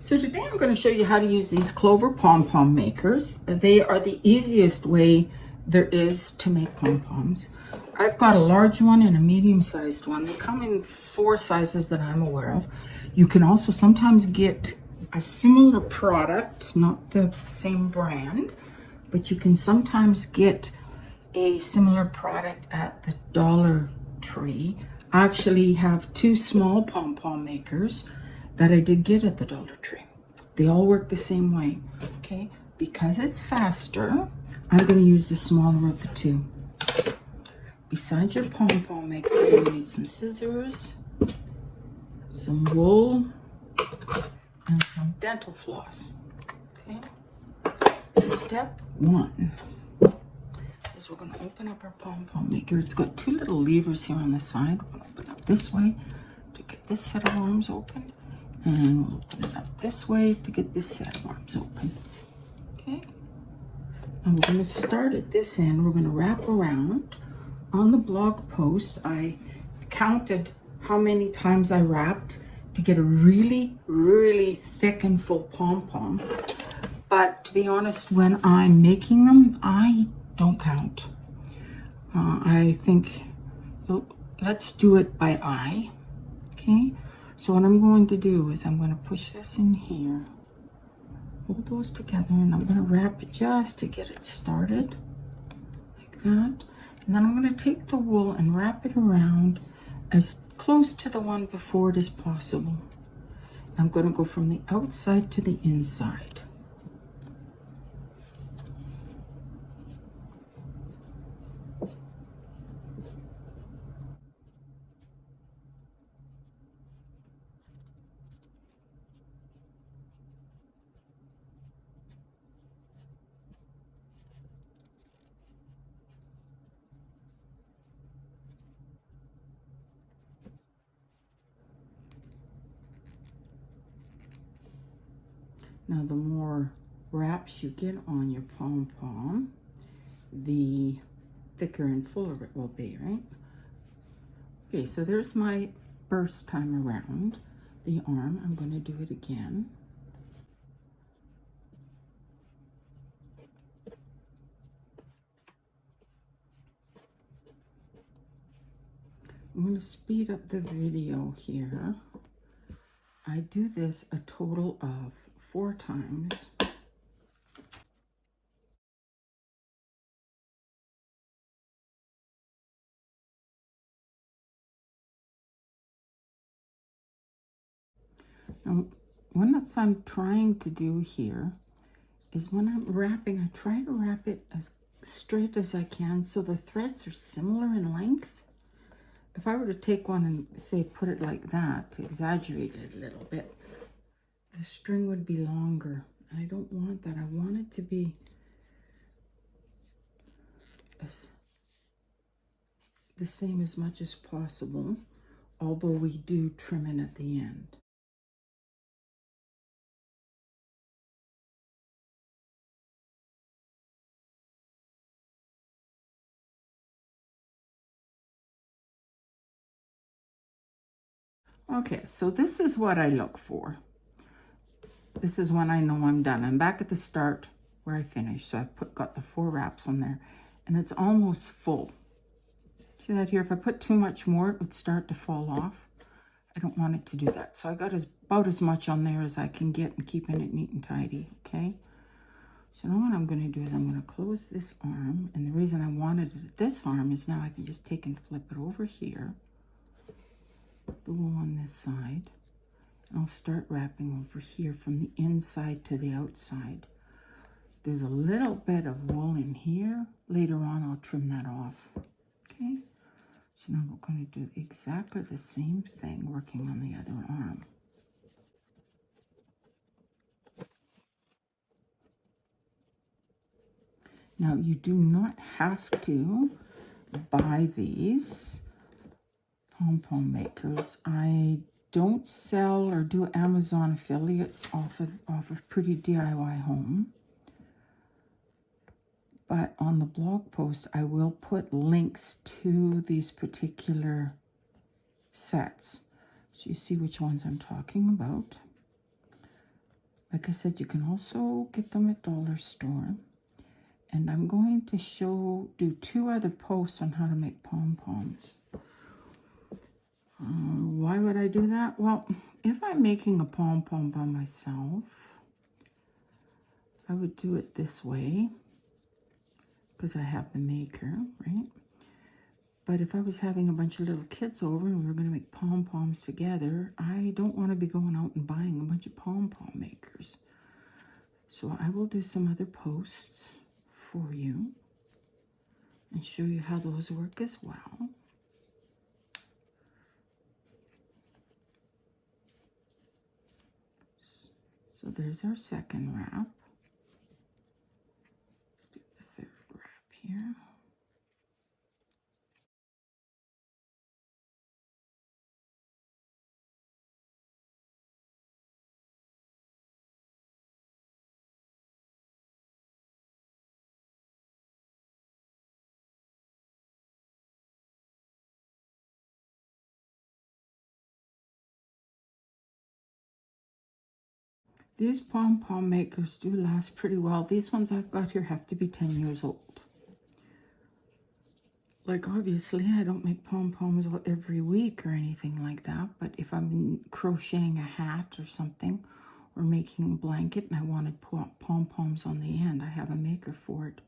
So today I'm going to show you how to use these Clover Pom Pom makers. They are the easiest way there is to make pom poms. I've got a large one and a medium-sized one. They come in 4 sizes that I'm aware of. You can also sometimes get a similar product, not the same brand, but you can sometimes get a similar product at the Dollar Tree. I actually have 2 small pom pom makers that I did get at the Dollar Tree. They all work the same way, okay? Because it's faster, I'm going to use the smaller of the 2. Besides your pom pom maker, you're going to need some scissors, some wool, and some dental floss, okay? Step 1 is we're going to open up our pom pom maker. It's got 2 little levers here on the side. We're going to open up this way to get this set of arms open. And we'll open it up this way to get this set of arms open. Okay? And we're going to start at this end. We're going to wrap around. On the blog post, I counted how many times I wrapped to get a really, really thick and full pom-pom. But to be honest, when I'm making them, I don't count. I think, let's do it by eye. Okay? So what I'm going to do is I'm going to push this in here, hold those together, and I'm going to wrap it just to get it started, like that. And then I'm going to take the wool and wrap it around as close to the one before it as possible. I'm going to go from the outside to the inside. Now, the more wraps you get on your pom-pom, the thicker and fuller it will be, right? Okay, so there's my first time around the arm. I'm going to do it again. I'm going to speed up the video here. I do this a total of 4 times. Now, what I'm trying to do here is when I'm wrapping, I try to wrap it as straight as I can so the threads are similar in length. If I were to take one and say put it like that to exaggerate it a little bit, the string would be longer. And I don't want that. I want it to be the same as much as possible, although we do trim it at the end. Okay, so this is what I look for. This is when I know I'm done. I'm back at the start where I finished. So I got the 4 wraps on there, and it's almost full. See that here? If I put too much more, it would start to fall off. I don't want it to do that. So I got about as much on there as I can get and keeping it neat and tidy, okay? So now what I'm going to do is I'm going to close this arm. And the reason I wanted it this arm is now I can just take and flip it over here. The wool on this side. And I'll start wrapping over here from the inside to the outside. There's a little bit of wool in here. Later on, I'll trim that off. Okay? So now we're going to do exactly the same thing working on the other arm. Now, you do not have to buy these pom pom makers. I don't sell or do Amazon affiliates off of Pretty DIY Home. But on the blog post, I will put links to these particular sets. So you see which ones I'm talking about. Like I said, you can also get them at dollar store. And I'm going to do 2 other posts on how to make pom-poms. Why would I do that? Well, if I'm making a pom-pom by myself, I would do it this way because I have the maker, right? But if I was having a bunch of little kids over and we were going to make pom-poms together, I don't want to be going out and buying a bunch of pom-pom makers. So I will do some other posts for you and show you how those work as well. So there's our second wrap. Let's do the third wrap here. These pom-pom makers do last pretty well. These ones I've got here have to be 10 years old. Like, obviously, I don't make pom-poms every week or anything like that, but if I'm crocheting a hat or something, or making a blanket and I wanted pom-poms on the end, I have a maker for it.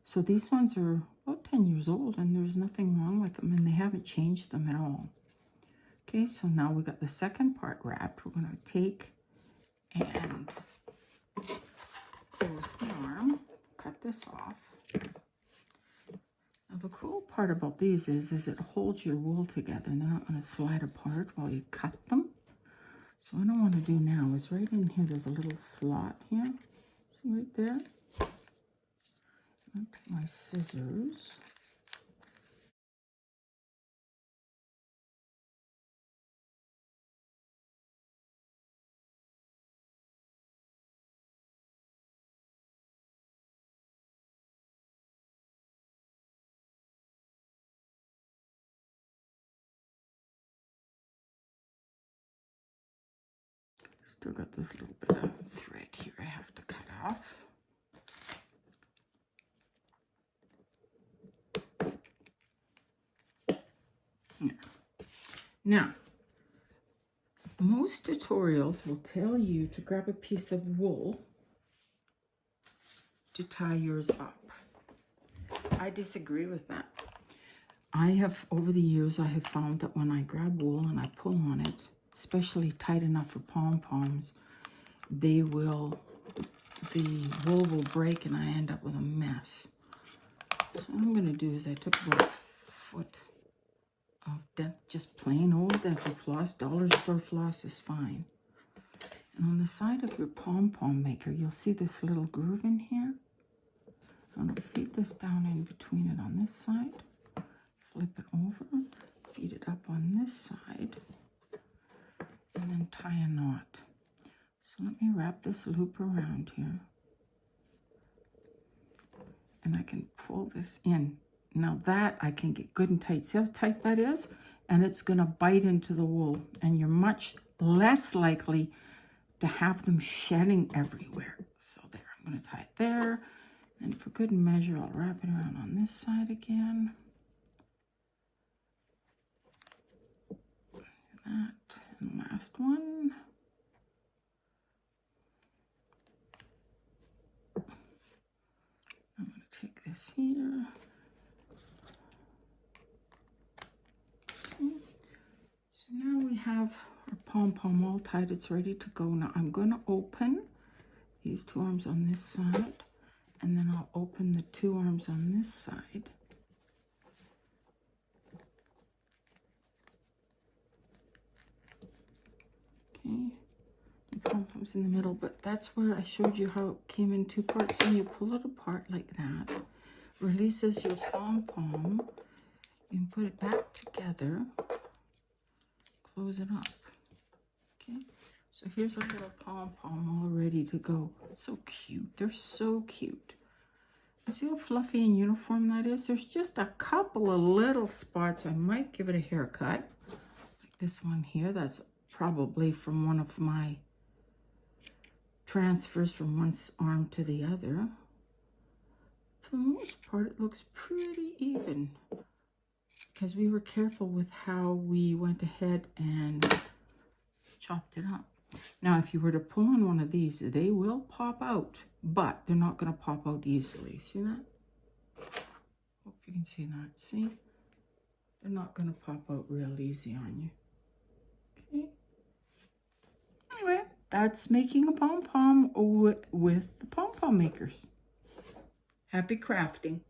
So these ones are about 10 years old, and there's nothing wrong with them, and they haven't changed them at all. Okay, so now we got the second part wrapped. We're going to take and close the arm, cut this off. Now the cool part about these is it holds your wool together, and they're not going to slide apart while you cut them. So what I want to do now is right in here, there's a little slot here. See right there? I'll take my scissors. Still got this little bit of thread here I have to cut off. Yeah. Now, most tutorials will tell you to grab a piece of wool to tie yours up. I disagree with that. Over the years, I have found that when I grab wool and I pull on it, especially tight enough for pom-poms, the wool will break and I end up with a mess. So what I'm going to do is I took about a foot of just plain old dental floss. Dollar store floss is fine. And on the side of your pom-pom maker, you'll see this little groove in here. I'm going to feed this down in between it on this side. Flip it over, feed it up on this side, and then tie a knot. So let me wrap this loop around here. And I can pull this in. Now that I can get good and tight. See how tight that is? And it's going to bite into the wool. And you're much less likely to have them shedding everywhere. So there, I'm going to tie it there. And for good measure, I'll wrap it around on this side again. That, and last one. I'm going to take this here. Okay. So now we have our pom-pom all tied. It's ready to go. Now I'm going to open these 2 arms on this side, and then I'll open the 2 arms on this side. Okay, the pom-pom's in the middle, but that's where I showed you how it came in 2 parts. So you pull it apart like that, releases your pom-pom, you can put it back together, close it up. Okay, so here's our little pom-pom all ready to go. So cute, they're so cute. You see how fluffy and uniform that is? There's just a couple of little spots. I might give it a haircut, like this one here. That's probably from one of my transfers from one arm to the other. For the most part, it looks pretty even because we were careful with how we went ahead and chopped it up. Now, if you were to pull on one of these, they will pop out, but they're not going to pop out easily. See that? Hope you can see that. See? They're not going to pop out real easy on you. Okay. Anyway, that's making a pom-pom with the pom-pom makers. Happy crafting.